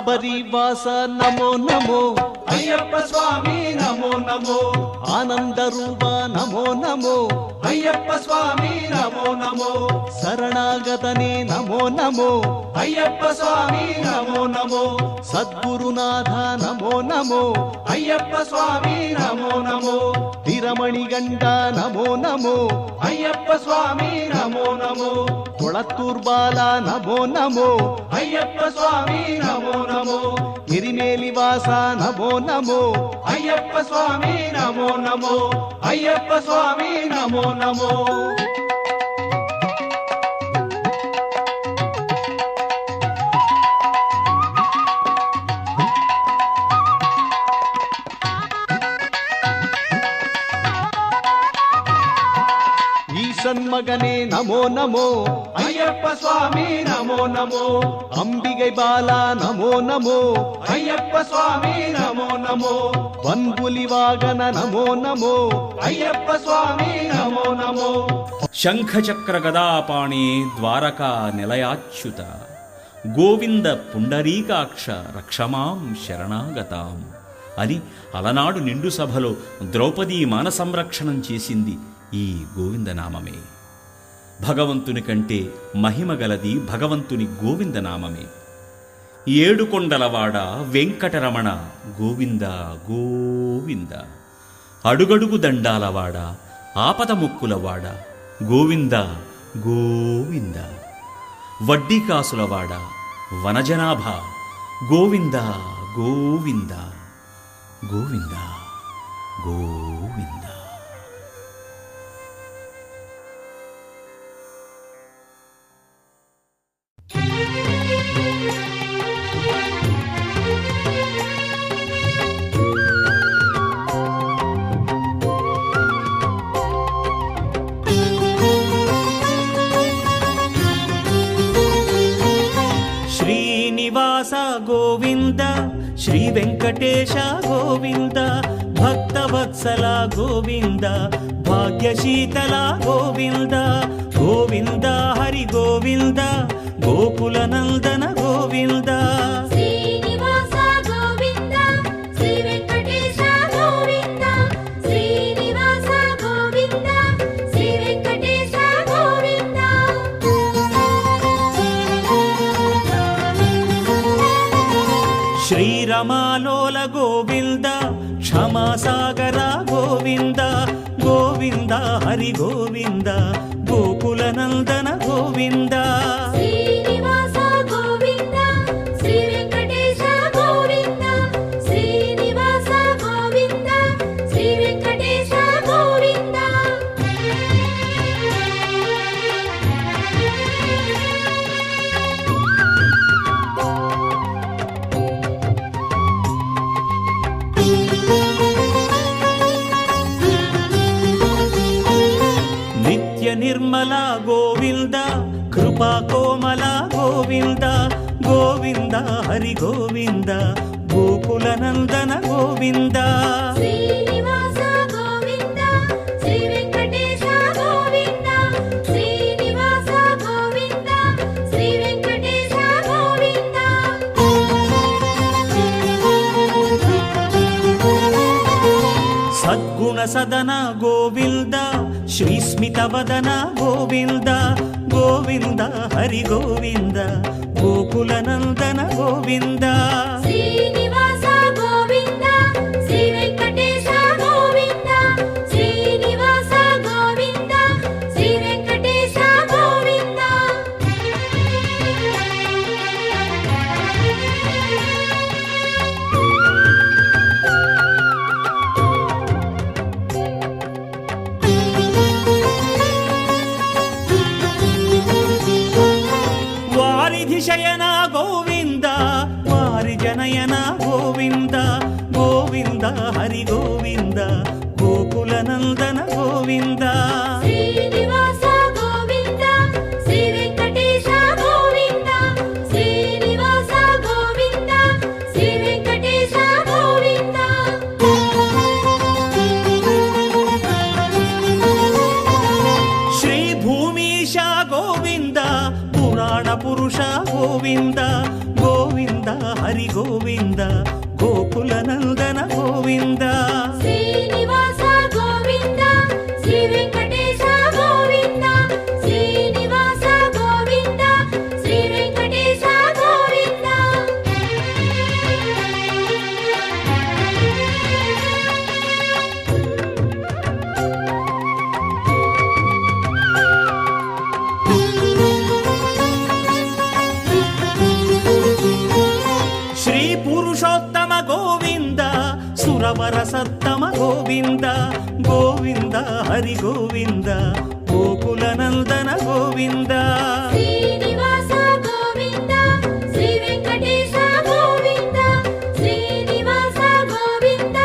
శబరివాస నమో నమో, అయ్యప్ప స్వామి నమో నమో, ఆనంద రూప నమో నమో, అయ్యప్ప స్వామి నమో నమో, శరణాగతనే నమో నమో, అయ్యప్ప స్వామి నమో నమో, సద్గురునాథ నమో నమో, అయ్యప్ప స్వామి నమో నమో, తిరమణిగండ నమో నమో, అయ్యప్ప స్వామి నమో నమో, కొళత్తూర్బాల నమో నమో, అయ్యప్ప స్వామి నమో నమో, ఎరిమేలివాస నమో నమో, అయ్యప్ప స్వామి నమో నమో, అయ్యప్ప స్వామి నమో నమో. ఈశన్మగనే నమో నమో, అయ్యప్ప స్వామి నమో నమో, అంబిగై బాల నమో నమో, అయ్యప్ప స్వామి నమో నమో, వన్పులి వాగన నమో నమో, అయ్యప్ప స్వామి నమో నమో. శంఖచక్ర గదాపాణి ద్వారకా నిలయాచ్యుత గోవింద పుండరీకాక్ష రక్షమాం శరణాగతాం అని అలనాడు నిండు సభలో ద్రౌపదీ మాన సంరక్షణం చేసింది ఈ గోవిందనామమే. భగవంతుని కంటే మహిమగలది భగవంతుని గోవిందనామమే. ఏడుకొండలవాడ వెంకటరమణ గోవింద గోవింద, అడుగడుగు దండాలవాడ ఆపద ముక్కులవాడ గోవింద గోవింద, వడ్డీ కాసులవాడ వనజనాభ గోవింద గోవింద గోవింద గోవింద. శ్రీనివాస గోవింద, శ్రీ వెంకటేశ గోవింద, భక్తవత్సల గోవింద, భాగ్యశీతల గోవింద, గోవింద హరి గోవింద, గోకుల నందన గోవింద. శ్రీనివాస గోవింద, శ్రీ వెంకటేశ గోవింద, శ్రీనివాస గోవింద, శ్రీ వెంకటేశ గోవింద. శ్రీరమాలోల గోవింద, క్షమాసాగర గోవింద, గోవింద హరి గోవింద, గోకుల నందన గోవింద. శ్రీనివాస గోవింద, శ్రీ వెంకటేశ గోవింద, శ్రీనివాస గోవింద, శ్రీ వెంకటేశ గోవింద. నిత్య నిర్మల గోవింద, కృపా కోమల గోవింద, గోవింద హరి గోవింద, గోకుల నందన గోవింద. శ్రీనివాస గోవింద, శ్రీ వెంకటేశ గోవింద, శ్రీనివాస గోవింద, శ్రీ వెంకటేశ గోవింద. సద్గుణ సదన గోవింద, శ్రీస్మిత వదన గోవింద, గోవింద హరి గోవింద, గోకుల నందన గోవింద. శ్రీనివాస గోవింద, శ్రీ వెంకటేశ గోవింద, శ్రీనివాస గోవింద, శ్రీ వెంకటేశ గోవింద. వారిధి శయన గోవింద, వారి జనయన గోవింద, గోవింద హరి గోవింద, గోకుల నందన గోవింద. శ్రీనివాస గోవింద, శ్రీ వెంకటేశ గోవింద, శ్రీనివాస గోవింద, శ్రీ వెంకటేశ గోవింద. శ్రీ భూమీశ గోవింద, పురాణ పురుష గోవింద, గోవింద హరి గోవింద గోకుల నందన గోవింద శ్రీనివాస గోవింద శ్రీ వెంకటేశ గోవింద శ్రీనివాస గోవింద శ్రీ వెంకటేశ గోవింద శ్రీ పురుషోత్తమ గోవింద సురవర సత్తమ గోవింద గోవింద హరి గోవింద గోకుల నందన గోవింద శ్రీనివాస గోవింద శ్రీ వెంకటేశ గోవింద శ్రీనివాస గోవింద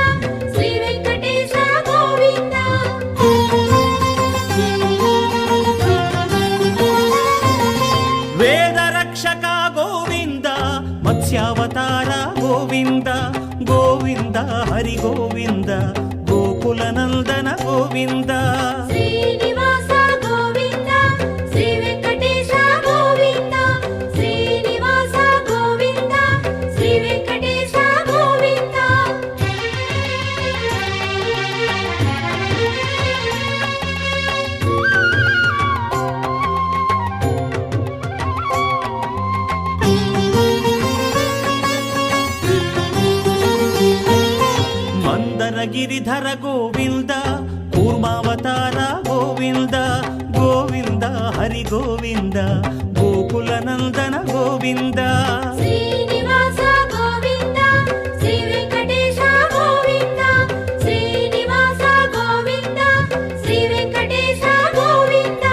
శ్రీ వెంకటేశ గోవింద వేద రక్షక గోవింద మత్స్యావతార గోవింద గోవింద హరి గోవింద గోకుల నందన గోవింద శ్రీనివాస గోవింద శ్రీ వెంకటేశ గోవింద శ్రీనివాస గోవింద శ్రీ వెంకటేశ గోవింద మందరగిరిధర గోవింద కూర్మావతార గోవింద గోవింద హరి గోవింద గోకుల నందన గోవింద శ్రీనివాస గోవింద శ్రీ వెంకటేశ గోవింద శ్రీనివాస గోవింద శ్రీ వెంకటేశ గోవింద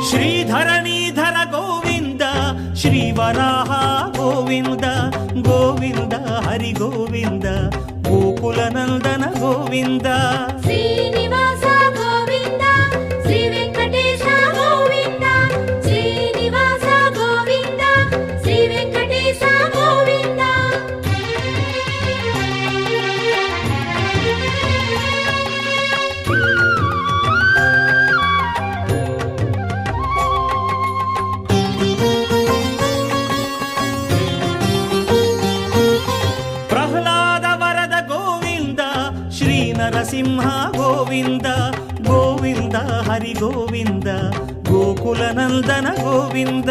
శ్రీధరణీధర గోవింద శ్రీవరాహ గోవింద గోవింద హరి గోవింద గోకుల నందన గోవింద శ్రీనివాస గోవింద శ్రీ వెంకటేశ గోవింద శ్రీనివాస గోవింద శ్రీ వెంకటేశ గోవింద ప్రహ్లాద వరద గోవింద శ్రీ నరసింహ గోవింద గోవింద హరి గోవింద గోకుల నందన గోవింద